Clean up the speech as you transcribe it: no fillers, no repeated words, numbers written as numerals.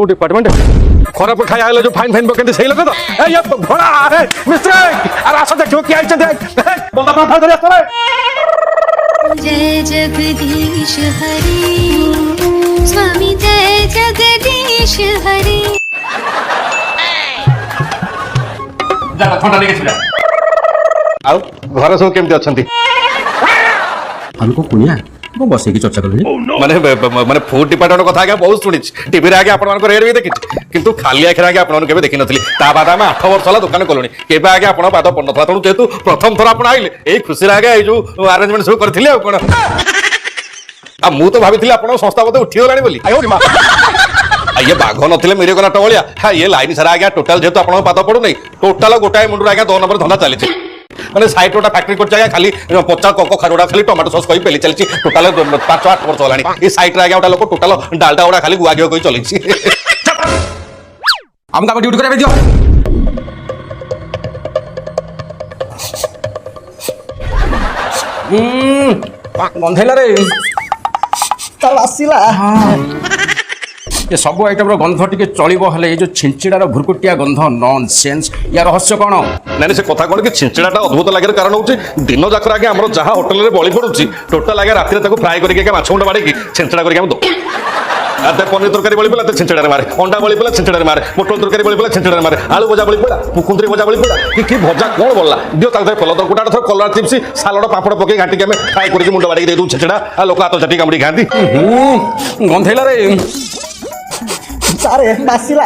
को डिपार्टमेंट खराब खाया जो फाइन फाइन पकेंदे सही लोक तो ए ये भड़ा अरे मिस्टर अरे आसो देखो क्या आइछ देख बोलता अपना फाइन धरि आसले जय जगदीश हरि स्वामी जय जगदीश हरि जा ठंडा लेके छिड़ा आउ घर सब केमती अछंती हमको कुनिया को बसे की चर्चा करली माने माने फूड डिपार्टमेंट कथा आगे बहुत सुनिछ टीवी रे आगे आपण मानको रेड भी देखिछ किंतु खाली आखिर आगे आपण केबे देखि नथली ता बाद हम 8 वर्ष होला दुकान कोलोनी केबे आगे आपण पाद पड़ नथला तणु जेतु प्रथम थरा आपण आइले एई खुशी रे आगे ए जो अरेंजमेंट सब करथिले आ कोन आ मु तो भाबिथिले आपण संस्था बोते उठी गलानी बोली आयो रे मा ये बाघ नथिले मेरे कोना टवलिया हा ये लाइन सारा आगे टोटल जेतु आपण पाद पड़ु नै टोटल गोटाए मुंडू आगे 2 नंबर धंदा चली माने साइट रोटा फैक्ट्री कर जागा खाली 50 कोको खरोड़ा खाली टमाटो सॉस कोई पेली चलची टोटल 5-8 वर्ष होलानी ई साइट रे आगे ओटा लोक टोटल डालडा ओडा खाली गुआ गियो कोई चलची हम का ड्यूटी करे दियो गंधेला रे चल आसिला ये सब आइटम रो गंध टिके चलिबो हले ये जो छिंचिडार भुरकुटिया गंध नॉनसेंस या रहस्य कोन नानी से कथा कोन कि छिंचड़ाटा अद्भुत लागे कारण होची दिन जाकर आगे हमरो जहां होटल रे बळी पडुची टोटल आगे रात्री ताको फ्राई करके के माछ मुंडा बाडी की छिंचड़ा करके हम दो आते पनीर तरकारी बळी पला ते छिंचड़ा रे मारे अंडा बळी पला छिंचड़ा रे मारे मोटल तरकारी बळी पला छिंचड़ा रे मारे आलू भजा बळी पला पुकुंद्री भजा बळी पला कि भजा कोन बोलला दियो ताको फल तर गोटा थर कलर चिप्स सालड पापड़ पके घाटी के हम फ्राई करके मुंडा बाडी दे दू छिंचड़ा आ लोक आतो चटी कामडी खांती गंधेला रे सारे आसिला